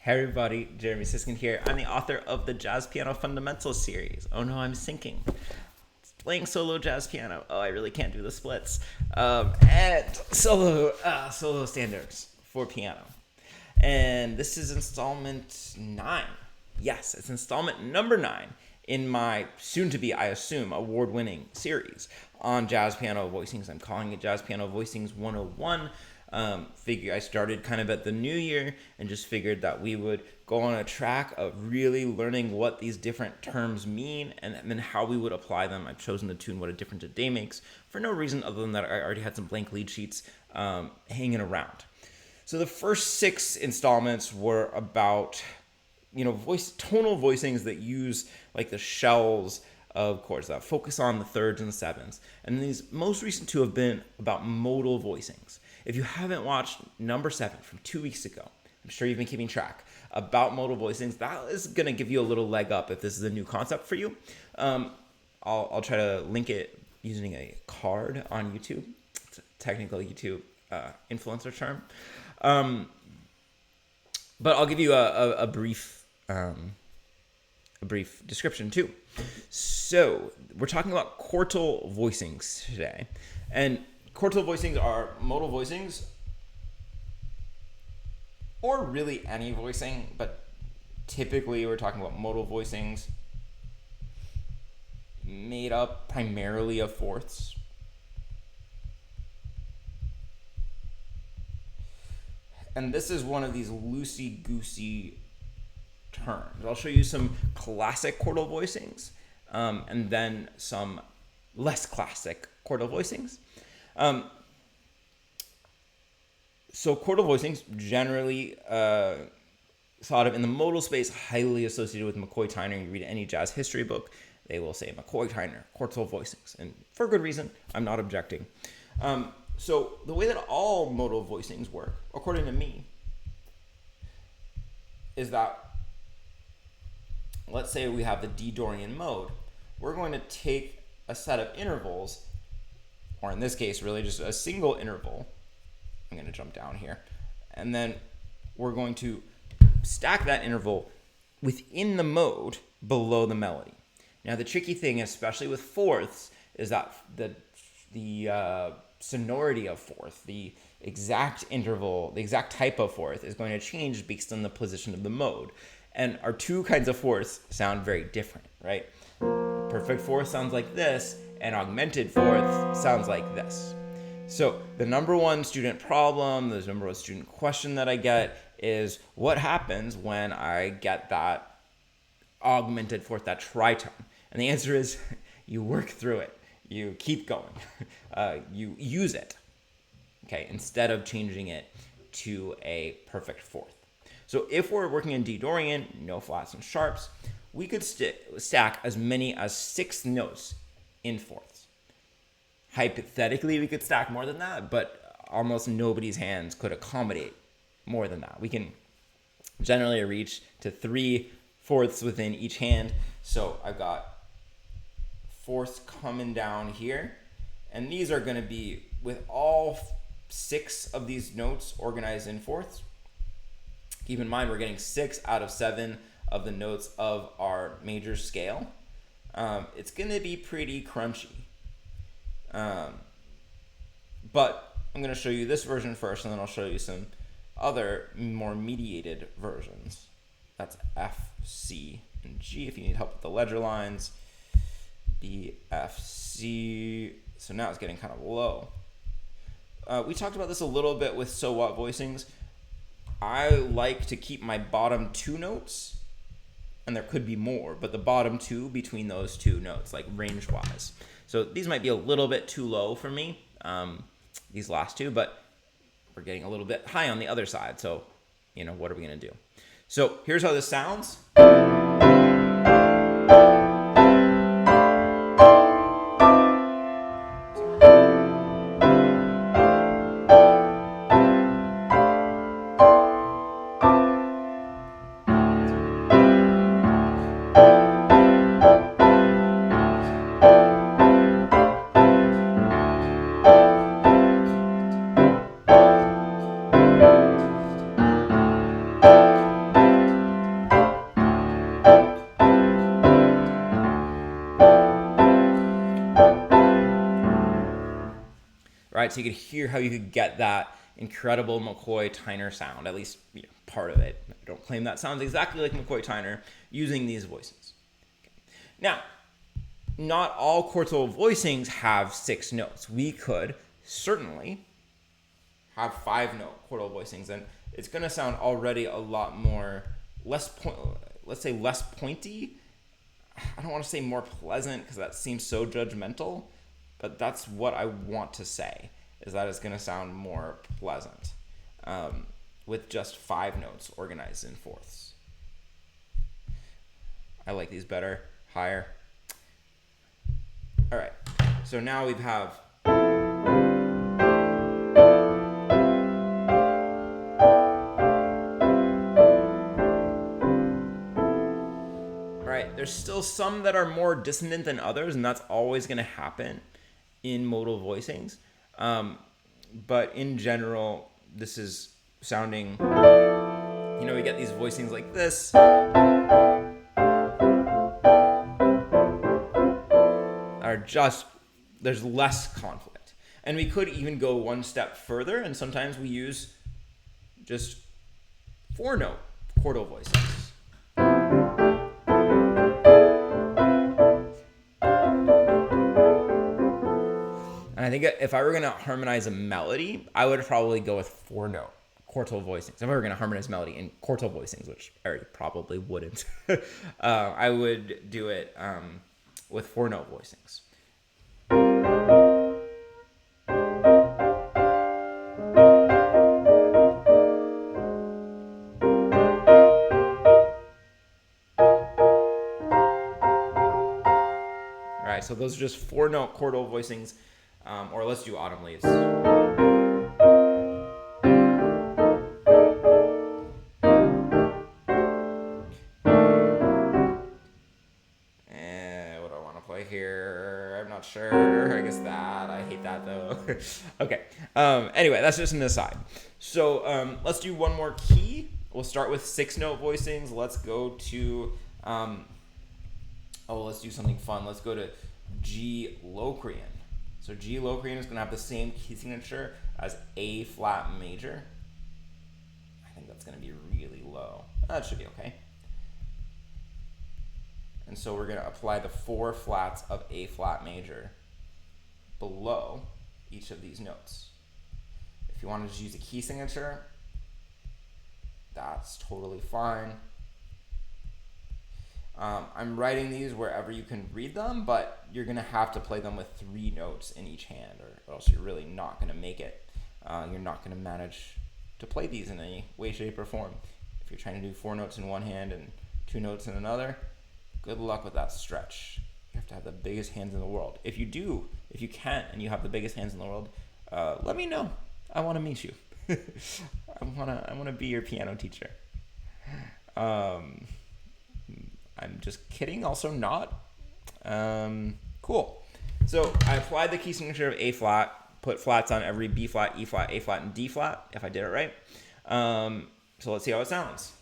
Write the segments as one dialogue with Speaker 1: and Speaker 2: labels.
Speaker 1: Hey everybody, Jeremy Siskind here. I'm the author of the Jazz Piano Fundamentals series. Oh no, I'm sinking. Playing solo jazz piano. Oh, I really can't do the splits. And solo standards for piano. And this is installment 9. Yes, it's installment number 9 in my soon-to-be, I assume, award-winning series on jazz piano voicings. I'm calling it Jazz Piano Voicings 101. I started kind of at the new year and just figured that we would go on a track of really learning what these different terms mean and then how we would apply them. I've chosen to tune what a difference a day makes for no reason other than that I already had some blank lead sheets hanging around. So the first 6 installments were about, tonal voicings that use like the shells of chords that focus on the thirds and the sevenths. And these most recent 2 have been about modal voicings. If you haven't watched number 7 from 2 weeks ago, I'm sure you've been keeping track about modal voicings. That is going to give you a little leg up if this is a new concept for you. I'll try to link it using a card on YouTube. It's a technical YouTube influencer term. But I'll give you a brief description too. So we're talking about quartal voicings today, and quartal voicings are modal voicings, or really any voicing, but typically we're talking about modal voicings made up primarily of fourths. And this is one of these loosey-goosey terms. I'll show you some classic quartal voicings, and then some less classic quartal voicings. So quartal voicings generally thought of in the modal space, highly associated with McCoy Tyner. You read any jazz history book, they will say McCoy Tyner, quartal voicings, and for good reason. I'm not objecting. So the way that all modal voicings work, according to me, is that, let's say we have the D Dorian mode. We're going to take a set of intervals, or in this case, really just a single interval. I'm going to jump down here. And then we're going to stack that interval within the mode below the melody. Now, the tricky thing, especially with fourths, is that the sonority of fourth, the exact interval, the exact type of fourth is going to change based on the position of the mode. And our 2 kinds of fourths sound very different, right? Perfect fourth sounds like this, and augmented fourth sounds like this. So the number one student problem, the number one student question that I get is, what happens when I get that augmented fourth, that tritone? And the answer is, you work through it. You keep going. You use it, okay, instead of changing it to a perfect fourth. So if we're working in D Dorian, no flats and sharps, we could stack as many as 6 notes in fourths. Hypothetically, we could stack more than that, but almost nobody's hands could accommodate more than that. We can generally reach to 3 fourths within each hand. So I've got fourths coming down here, and these are going to be with all 6 of these notes organized in fourths. Keep in mind, we're getting 6 out of 7 of the notes of our major scale. It's going to be pretty crunchy. But I'm going to show you this version first, and then I'll show you some other more mediated versions. That's F, C, and G if you need help with the ledger lines. B, F, C. So now it's getting kind of low. We talked about this a little bit with so what voicings. I like to keep my bottom 2 notes, and there could be more, but the bottom 2 between those 2 notes, like range-wise. So these might be a little bit too low for me, these last 2, but we're getting a little bit high on the other side. So, what are we going to do? So here's how this sounds. it so you could hear how you could get that incredible McCoy Tyner sound, at least part of it. I don't claim that sounds exactly like McCoy Tyner using these voicings. Okay. Now, not all quartal voicings have 6 notes. We could certainly have 5-note quartal voicings, and it's going to sound already a lot more less pointy. I don't want to say more pleasant because that seems so judgmental, but that's what I want to say, is that it's going to sound more pleasant with just 5 notes organized in fourths. I like these better, higher. All right, so now we have there's still some that are more dissonant than others, and that's always going to happen in modal voicings. But in general, this is sounding, we get these voicings like this. There's less conflict. And we could even go one step further, and sometimes we use just 4-note quartal voicings. And I think if I were going to harmonize a melody, I would probably go with 4-note quartal voicings. If I were going to harmonize melody in quartal voicings, which I probably wouldn't, I would do it with 4-note voicings. All right, so those are just 4-note quartal voicings. Or let's do autumn leaves. What do I want to play here? I'm not sure. I guess that. I hate that though. Okay. Anyway, that's just an aside. So let's do one more key. We'll start with 6-note voicings. Let's go to let's do something fun. Let's go to G Locrian. So G Locrian is going to have the same key signature as A flat major. I think that's going to be really low. That should be okay. And so we're going to apply the 4 flats of A flat major below each of these notes. If you want to just use a key signature, that's totally fine. I'm writing these wherever you can read them, but you're going to have to play them with 3 notes in each hand, or else you're really not going to make it. You're not going to manage to play these in any way, shape, or form. If you're trying to do 4 notes in one hand and 2 notes in another, good luck with that stretch. You have to have the biggest hands in the world. If you can, and you have the biggest hands in the world, let me know. I want to meet you. I want to be your piano teacher. I'm just kidding, also not. Cool. So I applied the key signature of A flat, put flats on every B flat, E flat, A flat, and D flat, if I did it right. So let's see how it sounds.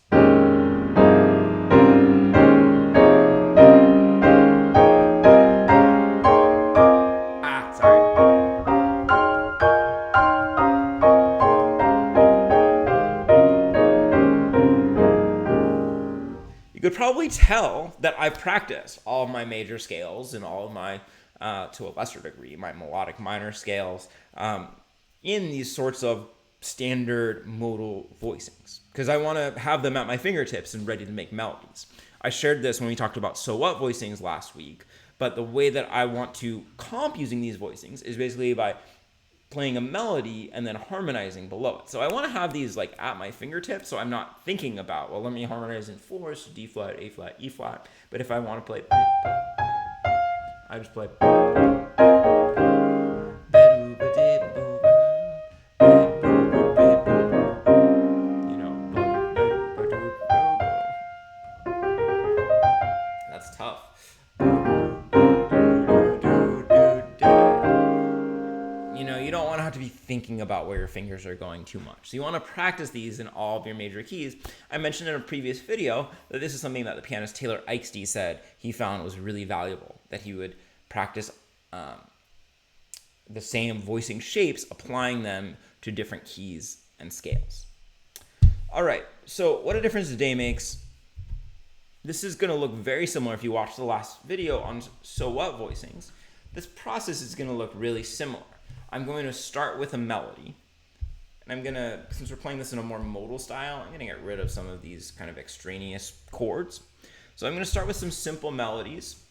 Speaker 1: You could probably tell that I've practiced all of my major scales and all of my, to a lesser degree, my melodic minor scales in these sorts of standard modal voicings, because I want to have them at my fingertips and ready to make melodies. I shared this when we talked about so what voicings last week, but the way that I want to comp using these voicings is basically by playing a melody and then harmonizing below it. So I want to have these like at my fingertips, so I'm not thinking about, well, let me harmonize in fourths, D flat, A flat, E flat. But if I want to play, I just play. That's tough. You don't want to have to be thinking about where your fingers are going too much. So you want to practice these in all of your major keys. I mentioned in a previous video that this is something that the pianist Taylor Eichste said he found was really valuable, that he would practice the same voicing shapes, applying them to different keys and scales. All right, so what a difference a day makes. This is going to look very similar if you watch the last video on So What voicings. This process is going to look really similar. I'm going to start with a melody. And I'm going to, since we're playing this in a more modal style, I'm going to get rid of some of these kind of extraneous chords. So I'm going to start with some simple melodies.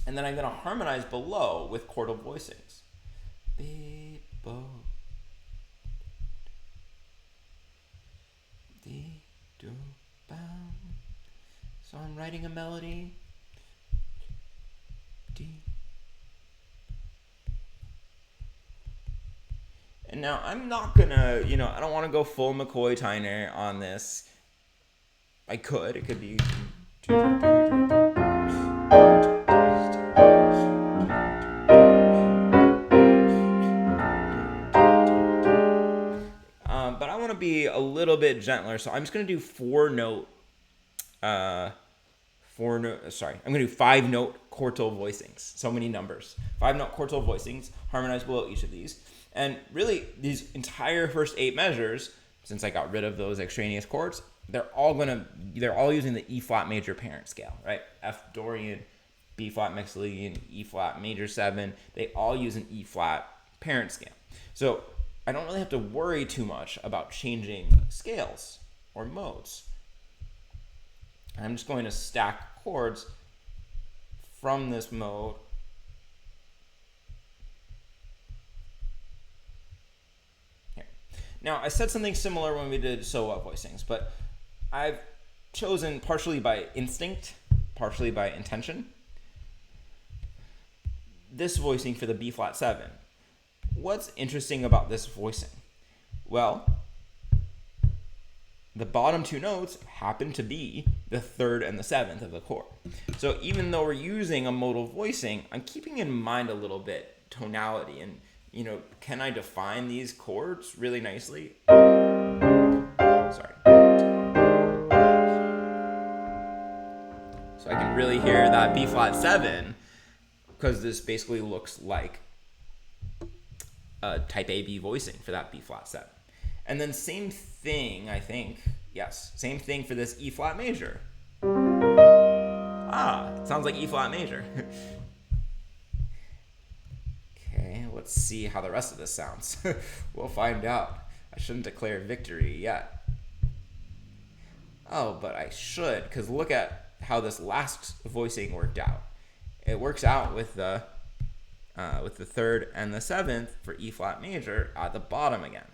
Speaker 1: And then I'm going to harmonize below with Quartal Voicings. Beep, bo, dee, do, bow. So I'm writing a melody. D. And now I'm not gonna, I don't want to go full McCoy Tyner on this. I could. It could be. But I want to be a little bit gentler, so I'm just gonna do I'm gonna do 5-note quartal voicings. So many numbers. 5-note quartal voicings, harmonize below each of these. And really, these entire first 8 measures, since I got rid of those extraneous chords, they're all using the E flat major parent scale, right? F Dorian, B flat Mixolydian, E flat major 7. They all use an E flat parent scale. So I don't really have to worry too much about changing scales or modes. I'm just going to stack chords from this mode here. Now, I said something similar when we did So What voicings, but I've chosen partially by instinct, partially by intention, this voicing for the B flat 7. What's interesting about this voicing? Well, the bottom 2 notes happen to be the 3rd and the 7th of the chord. So even though we're using a modal voicing, I'm keeping in mind a little bit tonality and, can I define these chords really nicely? Sorry. So I can really hear that B flat 7 because this basically looks like a type AB voicing for that B flat 7. And then same thing, I think. Yes, same thing for this E flat major. It sounds like E flat major. Okay, let's see how the rest of this sounds. We'll find out. I shouldn't declare victory yet. Oh, but I should, because look at how this last voicing worked out. It works out with the 3rd and the 7th for E flat major at the bottom again.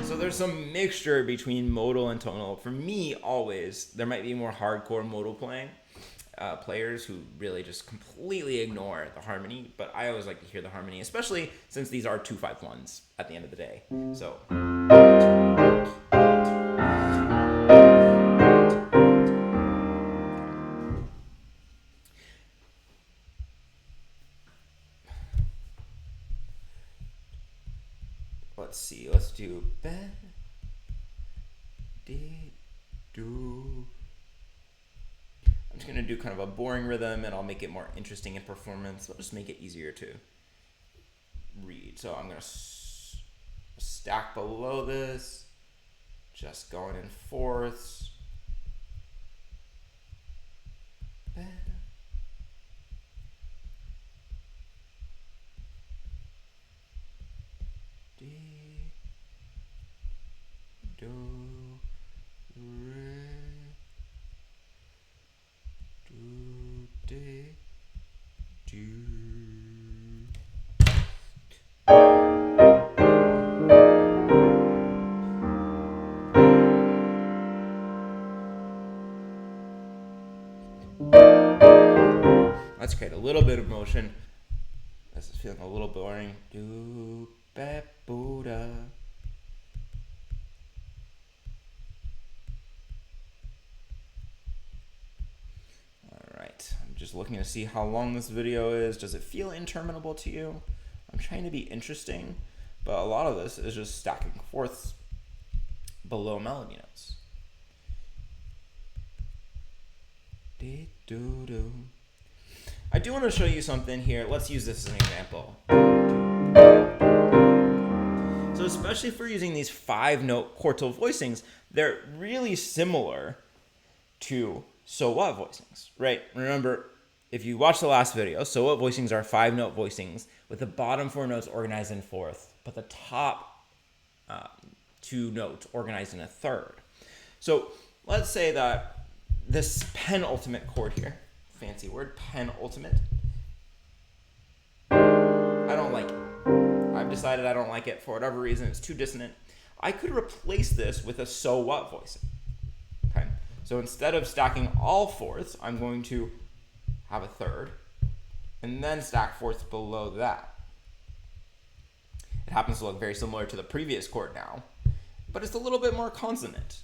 Speaker 1: So there's some mixture between modal and tonal. For me, always, there might be more hardcore modal players who really just completely ignore the harmony, but I always like to hear the harmony, especially since these are 2-5-1s at the end of the day. So. Let's see, let's do be, dee, do. I'm just gonna do kind of a boring rhythm and I'll make it more interesting in performance. I'll just make it easier to read. So I'm gonna stack below this, just going in fourths. Be, dee, do, re, do, de, do. Let's create a little bit of motion. This is feeling a little boring. Do, be, Buddha. Alright, I'm just looking to see how long this video is. Does it feel interminable to you? I'm trying to be interesting, but a lot of this is just stacking fourths below melody notes. I do want to show you something here. Let's use this as an example. So especially if we're using these 5-note quartal voicings, they're really similar to so what voicings, right? Remember, if you watch the last video, so what voicings are 5-note voicings with the bottom 4 notes organized in fourth, but the top 2 notes organized in a third. So let's say that this penultimate chord here, fancy word, penultimate, I don't like it. I've decided I don't like it for whatever reason. It's too dissonant. I could replace this with a so what voicing. Okay. So instead of stacking all fourths, I'm going to have a third and then stack fourths below that. It happens to look very similar to the previous chord now, but it's a little bit more consonant.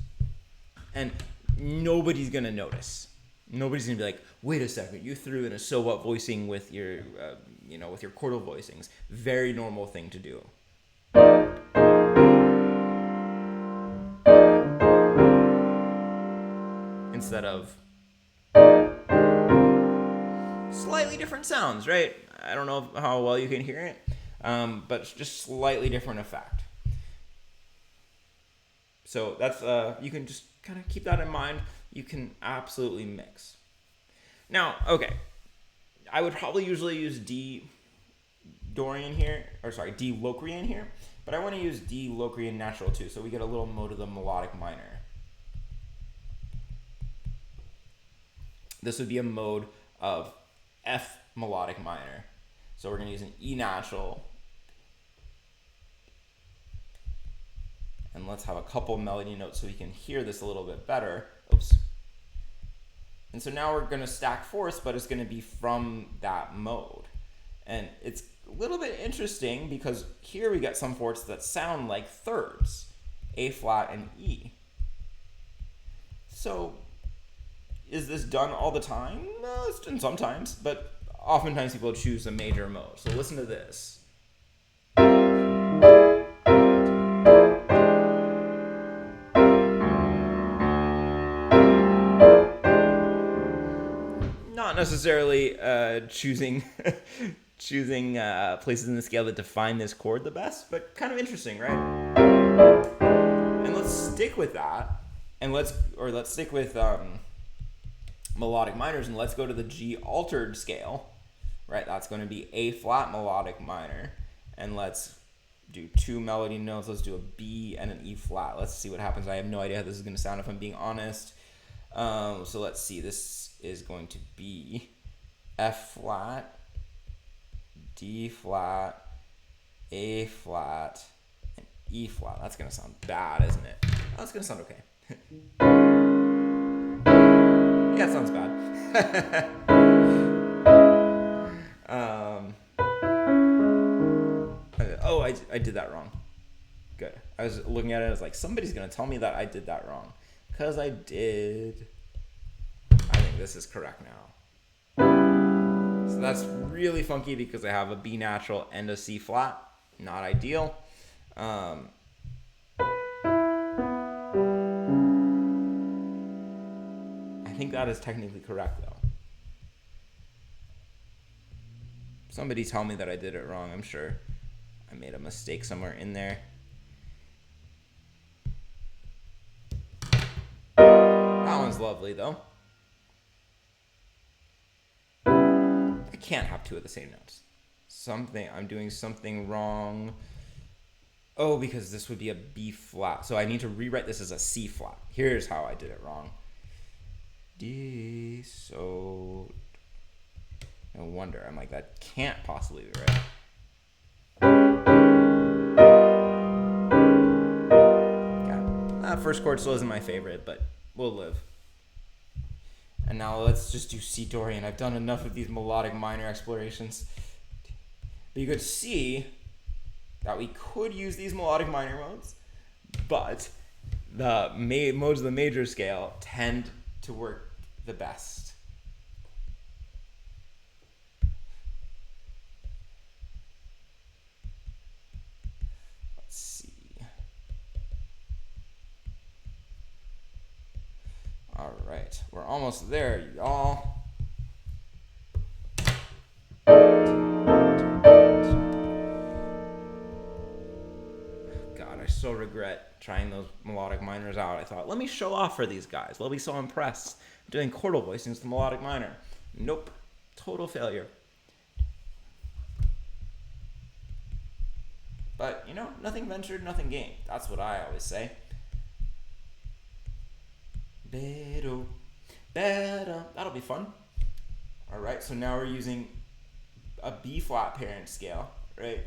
Speaker 1: And nobody's going to notice. Nobody's going to be like, wait a second, you threw in a so what voicing with your, with your quartal voicings. Very normal thing to do. Instead of slightly different sounds, right? I don't know how well you can hear it, but it's just slightly different effect. So that's you can just kind of keep that in mind. You can absolutely mix. Now, okay, I would probably usually use D Locrian here, but I want to use D Locrian natural too, so we get a little mode of the melodic minor. This would be a mode of F melodic minor. So we're going to use an E natural. And let's have a couple melody notes so we can hear this a little bit better. Oops. And so now we're going to stack fourths, but it's going to be from that mode. And it's a little bit interesting because here we get some fourths that sound like thirds, A flat and E. So is this done all the time? No, it's done sometimes, but oftentimes people choose a major mode. So listen to this. Not necessarily choosing places in the scale that define this chord the best, but kind of interesting, right? And let's stick with that, and let's stick with melodic minors, and let's go to the G altered scale, right? That's going to be A flat melodic minor, and let's do 2 melody notes. Let's do a B and an E flat. Let's see what happens. I have no idea how this is going to sound if I'm being honest. So let's see. This is going to be F flat, D flat, A flat, and E flat. That's going to sound bad, isn't it? Oh, it's going to sound okay. Yeah, it sounds bad. I did that wrong. Good. I was looking at it, I was like, somebody's going to tell me that I did that wrong. Because I did. I think this is correct now. So that's really funky because I have a B natural and a C flat. Not ideal. I think that is technically correct, though. Somebody tell me that I did it wrong. I'm sure I made a mistake somewhere in there. That one's lovely, though. I can't have 2 of the same notes. I'm doing something wrong. Oh, because this would be a B flat. So I need to rewrite this as a C flat. Here's how I did it wrong. D, so... No wonder. I'm like, that can't possibly be right. Okay. That first chord still isn't my favorite, but we'll live. And now let's just do C Dorian. I've done enough of these melodic minor explorations. But you could see that we could use these melodic minor modes, but the modes of the major scale tend to work the best. Let's see. All right, we're almost there, y'all. God, I so regret trying those melodic minors out. I thought, let me show off for these guys. They'll be so impressed. I'm doing quartal voicings to melodic minor. Nope, total failure. But, you know, nothing ventured, nothing gained. That's what I always say. Better, better. That'll be fun. All right, so now we're using a B flat parent scale, right?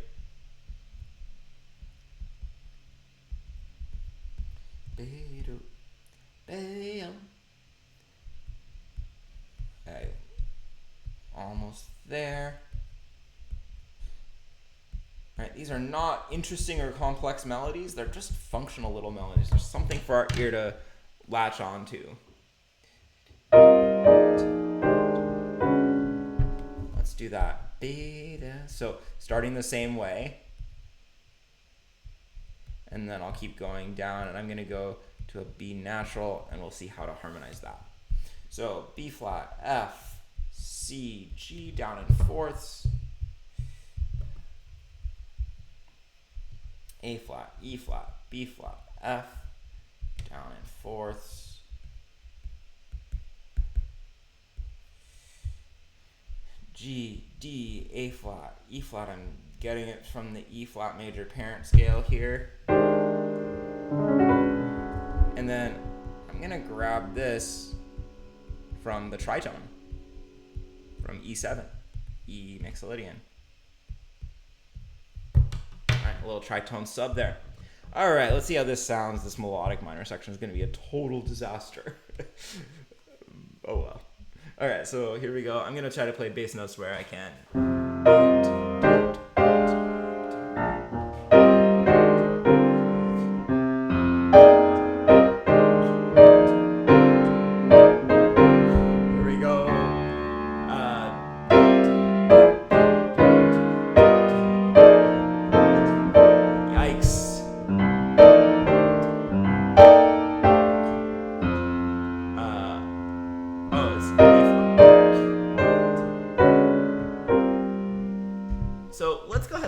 Speaker 1: Better, bam. Okay, almost there. All right, these are not interesting or complex melodies. They're just functional little melodies. There's something for our ear to latch on to. Let's do that. Beta. So starting the same way. And then I'll keep going down, and I'm going to go to a B natural, and we'll see how to harmonize that. So B flat, F, C, G down in fourths, A flat, E flat, B flat, F down in fourths, G, D, A flat, E flat. I'm getting it from the E flat major parent scale here. And then I'm going to grab this from the tritone, from E7, E mixolydian. All right, a little tritone sub there. All right, let's see how this sounds. This melodic minor section is going to be a total disaster. Oh well. All right, so here we go. I'm going to try to play bass notes where I can.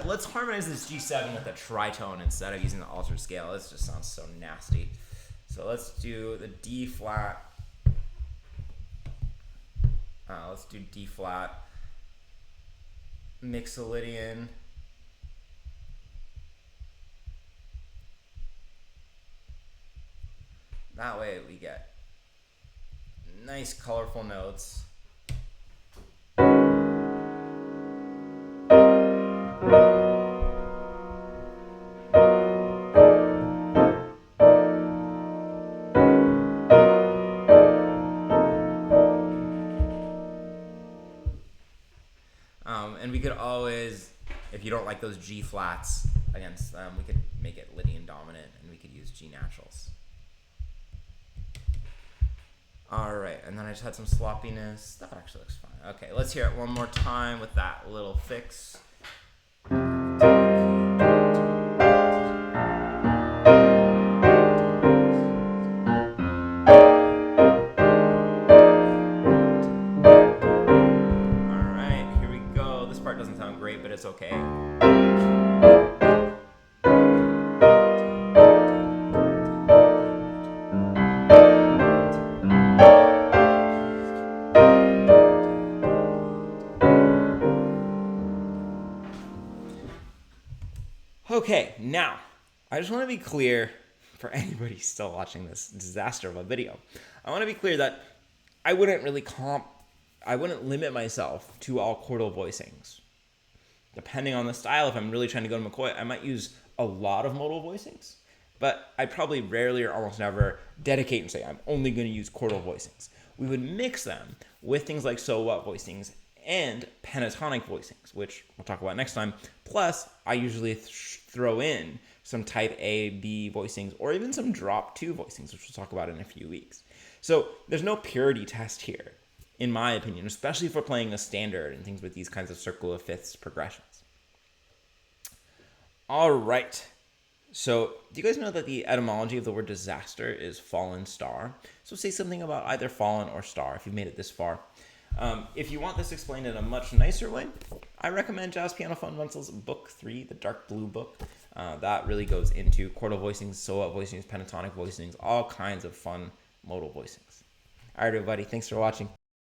Speaker 1: Let's harmonize this G7 with a tritone instead of using the altered scale. This just sounds so nasty. So let's do the D flat. Let's do D flat, mixolydian, that way we get nice colorful notes. And we could always, if you don't like those G flats against them, we could make it Lydian dominant and we could use G naturals. All right, and then I just had some sloppiness. That actually looks fine. Okay, let's hear it one more time with that little fix. But it's okay. Okay, now, I just want to be clear for anybody still watching this disaster of a video. I want to be clear that I wouldn't limit myself to all quartal voicings. Depending on the style, if I'm really trying to go to McCoy, I might use a lot of modal voicings, but I probably rarely or almost never dedicate and say, I'm only going to use quartal voicings. We would mix them with things like so what voicings and pentatonic voicings, which we'll talk about next time. Plus, I usually throw in some type A, B voicings, or even some drop 2 voicings, which we'll talk about in a few weeks. So there's no purity test here, in my opinion, especially if we're playing a standard and things with these kinds of circle of fifths progressions. All right. So, do you guys know that the etymology of the word disaster is fallen star? So, say something about either fallen or star if you've made it this far. If you want this explained in a much nicer way, I recommend Jazz Piano Fundamentals Book 3, the dark blue book. That really goes into quartal voicings, solo voicings, pentatonic voicings, all kinds of fun modal voicings. All right, everybody, thanks for watching.